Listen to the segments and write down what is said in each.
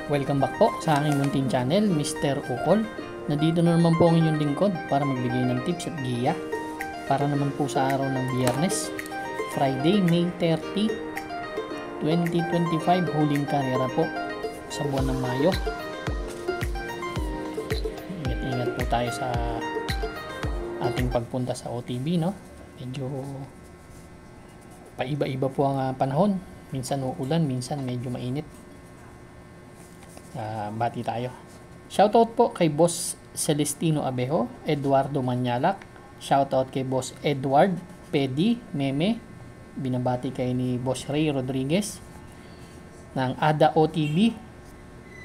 Welcome back po sa aking munting channel, Mr. Ukol. Nandito na naman po ang inyong lingkod para magbigay ng tips at giya para naman po sa araw ng Biyernes, Friday, May 30, 2025, huling karera po sa buwan ng Mayo. Ingat-ingat po tayo sa ating pagpunta sa OTB, no? Medyo paiba-iba po ang panahon. Minsan uulan, minsan medyo mainit. Bati tayo. Shoutout po kay Boss Celestino Abejo, Eduardo Manyalak. Shoutout kay Boss Edward Pedi Meme. Binabati kay ni Boss Ray Rodriguez ng ADA OTB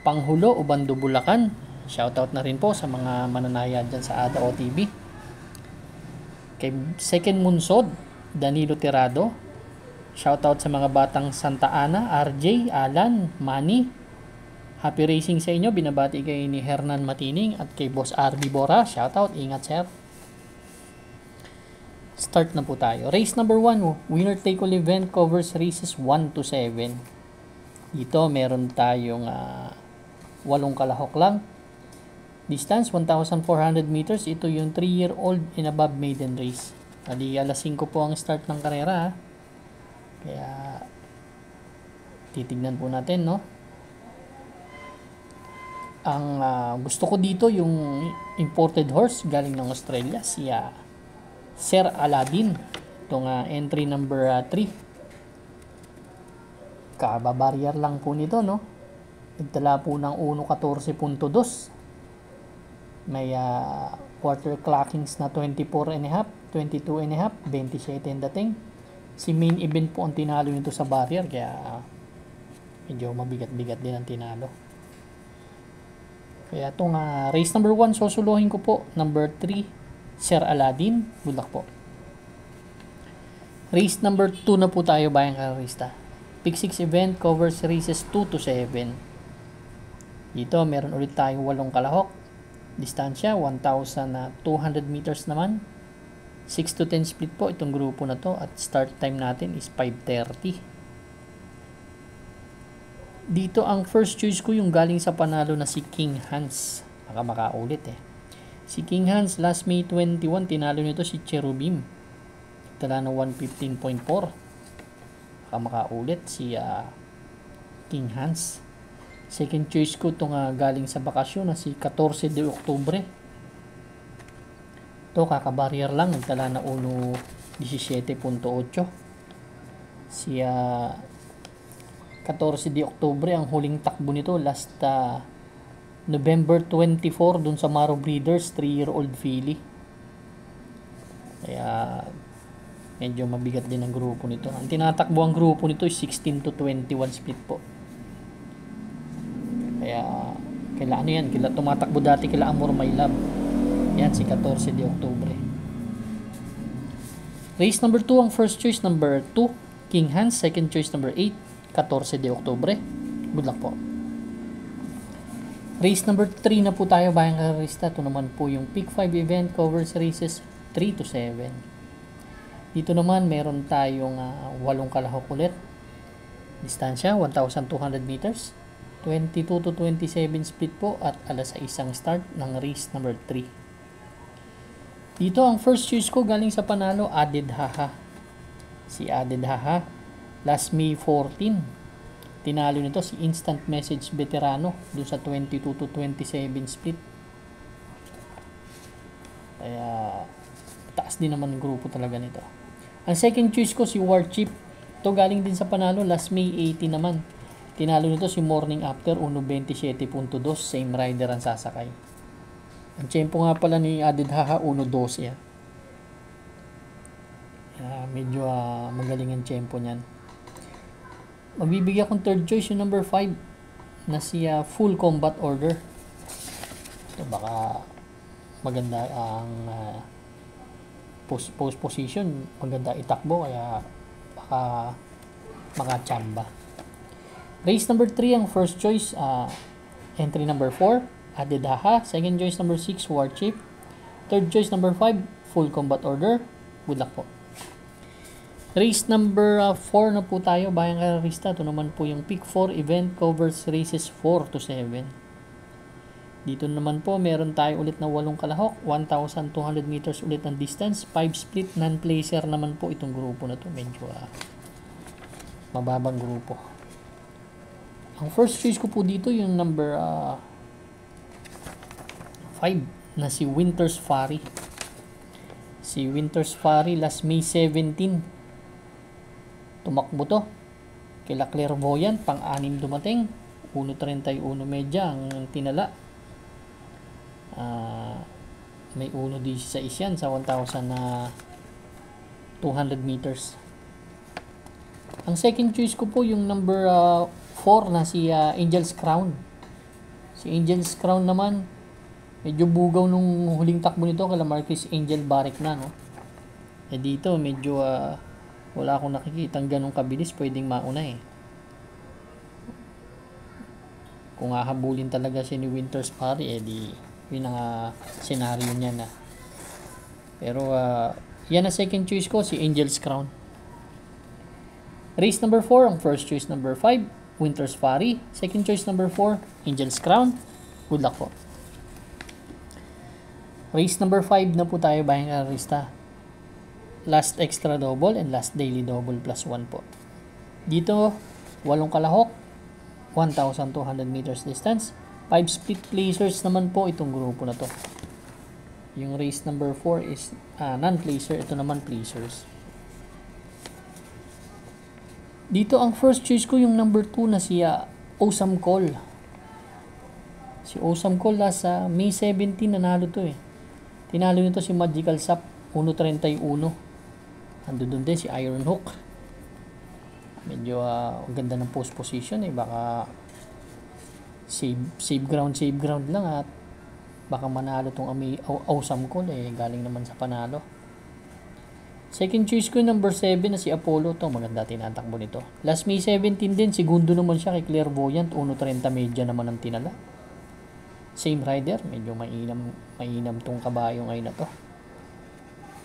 Panghulo, Ubando, Bulacan. Shoutout na rin po sa mga mananaya dyan sa ADA OTB. Kay Second Munsod, Danilo Tirado. Shoutout sa mga batang Santa Ana, RJ, Alan, Manny. Happy racing sa inyo. Binabati kay ni Hernan Matining at kay Boss RB Bora. Shoutout. Ingat, sir. Start na po tayo. Race number 1. Winner take all event covers races 1 to 7. Dito meron tayong 8 kalahok lang. Distance 1,400 meters. Ito yung 3-year-old and above maiden race. Adi alas 5 po ang start ng karera. Kaya titignan po natin, no? Ang gusto ko dito yung imported horse galing ng Australia, si Sir Aladdin. Itong entry number 3. Kababarrier lang po nito, no? Nagtala po ng 1.14.2. May quarter clockings na 24.5, 22.5, 27 ang dating. Si main event po ang tinalo nito sa barrier, kaya medyo mabigat-bigat din ang tinalo. Kaya itong race number 1, susuluhin ko po. Number 3, Sir Aladdin. Good luck po. Race number 2 na po tayo, bayang karerista. Pick 6 event covers races 2 to 7. Dito, meron ulit tayong 8 kalahok. Distansya, 1,200 meters naman. 6 to 10 split po itong grupo na to. At start time natin is 5:30. Dito ang first choice ko yung galing sa panalo na si King Hans. Baka makaulit eh. Si King Hans last May 21, tinalo nito si Cherubim. Tala na 115.4. Baka makaulit si King Hans. Second choice ko itong galing sa bakasyon na si 14 de Oktubre. Ito kakabarrier lang. Nagtala na 1.17.8. Si 14 de Oktubre ang huling takbo nito last November 24 dun sa Maro Breeders 3-year-old filly. Kaya medyo mabigat din ang grupo nito. Ang tinatakbo ang grupo nito is 16 to 21 split po. Kaya kaila ano yan, kaila tumatakbo dati kila Amor My Love. Yan si 14 de Oktubre. Race number 2 ang first choice number 2 King Hans, second choice number 8 14 de Oktubre. Good luck po. Race number 3 na po tayo, bayang karerista. Ito naman po yung Pick 5 event covers races 3 to 7. Dito naman meron tayong 8 kalahok ulit. Distansya 1,200 meters. 22 to 27 split po at alas 6 ang start ng race number 3. Dito ang first choice ko galing sa panalo, Added Haha. Si Added Haha last May 14, tinalo nito si Instant Message Veterano doon sa 22 to 27 split. Kaya taas din naman ng grupo talaga nito. Ang second choice ko si War Chief. Ito galing din sa panalo last May 18 naman. Tinalo nito si Morning After 1.27.2. Same rider ang sasakay. Ang tempo nga pala ni Added Haha 1.12 yan. Medyo magaling ang tempo niyan. Magbibigay akong third choice yung number 5 na si Full Combat Order. Ito baka maganda ang post position, maganda itakbo, kaya baka makachamba. Race number 3 ang first choice, entry number 4 Added Haha, second choice number 6 War Chief, third choice number 5 Full Combat Order. Good luck po. Race number 4 na po tayo, bayang karerista. Ito naman po yung Pick 4 event, covers races 4 to 7. Dito naman po, meron tayo ulit na 8 kalahok, 1,200 meters ulit ang distance, 5 split, non-placer naman po itong grupo na to. Medyo mababang grupo. Ang first choice ko po dito yung number 5 na si Winter's Fury. Si Winter's Fury last May 17. Tumakbo to. Kila Clairvoyant, pang-anim dumating. 1.31 medya ang tinala. May 1.16 yan sa 1,200 meters. Ang second choice ko po yung number 4 na si Angel's Crown. Si Angel's Crown naman, medyo bugaw nung huling takbo nito kala Marquis Angel Barrick na, no? Dito medyo wala akong nakikitang ganong kabilis, pwedeng mauna eh. Kung hahabulin talaga si ni Winter's Fury, di yun ang senaryo niya na. Pero yan ang second choice ko, si Angel's Crown. Race number 4, ang first choice number 5, Winter's Fury. Second choice number 4, Angel's Crown. Good luck po. Race number 5 na po tayo, bayang karerista. Last extra double and last daily double plus 1 po. Dito, 8 kalahok, 1,200 meters distance, 5 split placers naman po itong grupo na to. Yung race number 4 is non-placer, ito naman placers. Dito ang first choice ko yung number 2 na si Awesome Call. Si Awesome Call last May 17 nanalo to eh. Tinalo nito si Magical Sap 1.31. Ando doon din si Iron Hook. Medyo ganda ng post position eh. Baka save ground lang at baka manalo tong Awesome Call eh. Galing naman sa panalo. Second choice ko number 7 na si Apollo. To maganda tinatakbo nito. Last May 17 din, segundo naman siya kay Clairvoyant. 1.30 medya naman ang tinala. Same rider. Medyo mainam tong kabayo ngayon na to.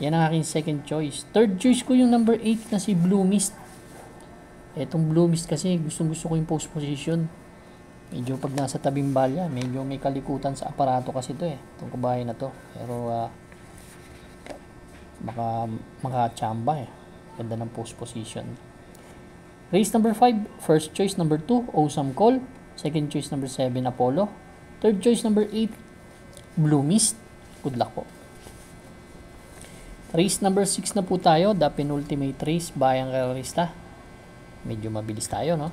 Yan ang aking second choice. Third choice ko yung number 8 na si Blue Mist. Etong Blue Mist kasi gusto ko yung post position. Medyo pag nasa tabing balya, medyo may kalikutan sa aparato kasi to eh. Itong kabayo na to. Pero baka makachamba eh. Ganda ng post position. Race number 5, first choice number 2, Awesome Call. Second choice number 7, Apollo. Third choice number 8, Blue Mist. Good luck po. Race number 6 na po tayo, the penultimate race, bayang karerista. Medyo mabilis tayo, no?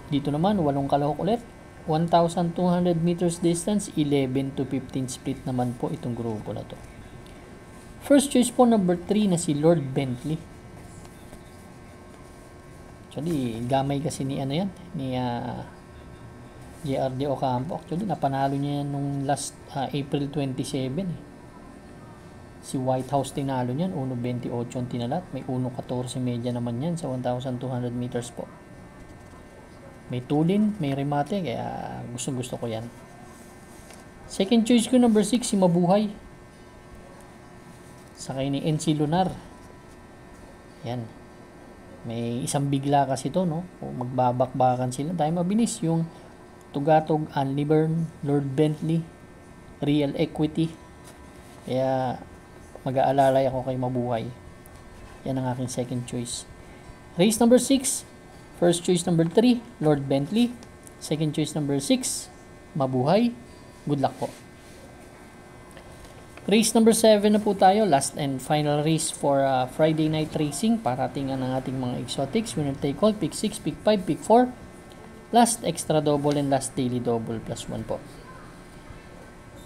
Dito naman, 8 kalahok ulit. 1,200 meters distance, 11 to 15 split naman po itong grupo na to. First choice po, number 3 na si Lord Bentley. Actually, gamay kasi ni JRD Ocampo. Actually, napanalo niya yan nung last April 27 eh. Si White House tinalo niyan, 1.28 ang tinalat. May 1.14 medya naman yan sa 1,200 meters po. May tulin, may remate, kaya gusto ko yan. Second choice ko, number 6, si Mabuhay. Sakay ni NC Lunar. Yan. May isang bigla kasi to, no? O magbabakbakan sila. Tayo mabilis. Yung Tugatog, Anli Byrne, Lord Bentley, Real Equity. Kaya mag-aalalay ako kay Mabuhay. Yan ang aking second choice. Race number 6. First choice number 3, Lord Bentley. Second choice number 6, Mabuhay. Good luck po. Race number 7 na po tayo. Last and final race for Friday night racing. Parating ang ating mga exotics. Winner take all. Pick 6, pick 5, pick 4. Last extra double and last daily double plus 1 po.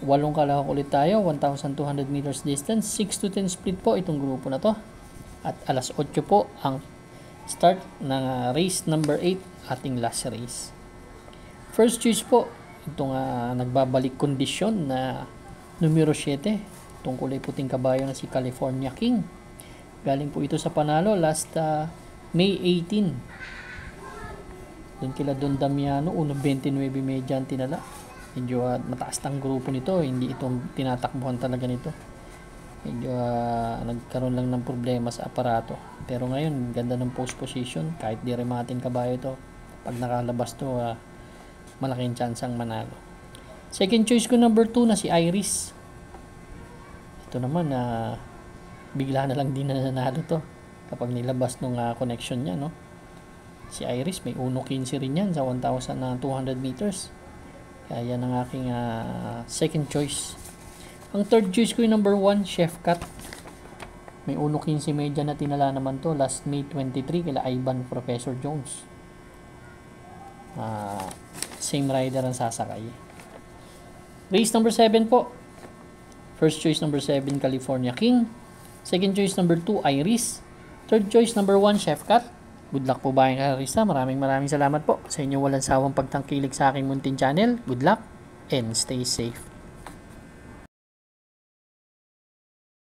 8 kalahok ulit tayo, 1,200 meters distance, 6 to 10 split po itong grupo na to. At alas 8 po ang start ng race number 8, ating last race. First choice po, itong nagbabalik kondisyon na numero 7, itong kulay puting kabayo na si California King. Galing po ito sa panalo last May 18. Doon kila Don Damiano, 1.29 medya ang tinala. Medyo mataas ang grupo nito, hindi itong tinatakbuhan talaga nito. Medyo nagkaroon lang ng problema sa aparato. Pero ngayon, ganda ng post position. Kahit di rematin kabayo to, pag nakalabas to, malaking chance ang manalo. Second choice ko number 2 na si Iris. Ito naman, bigla na lang din na nanalo to kapag nilabas nung connection niya, no? Si Iris, may 1.15 rin yan sa 1,200 meters. Kaya yan ang aking second choice. Ang third choice ko yung number 1, Chef Cat. May 1.15 media na tinala naman to last May 23 kila Ivan Professor Jones. Same rider ang sasakay. Race number 7 po. First choice number 7, California King. Second choice number 2, Iris. Third choice number 1, Chef Cat. Good luck po bayang karista. Maraming salamat po sa inyong walang sawang pagtangkilik sa aking munting channel. Good luck and stay safe.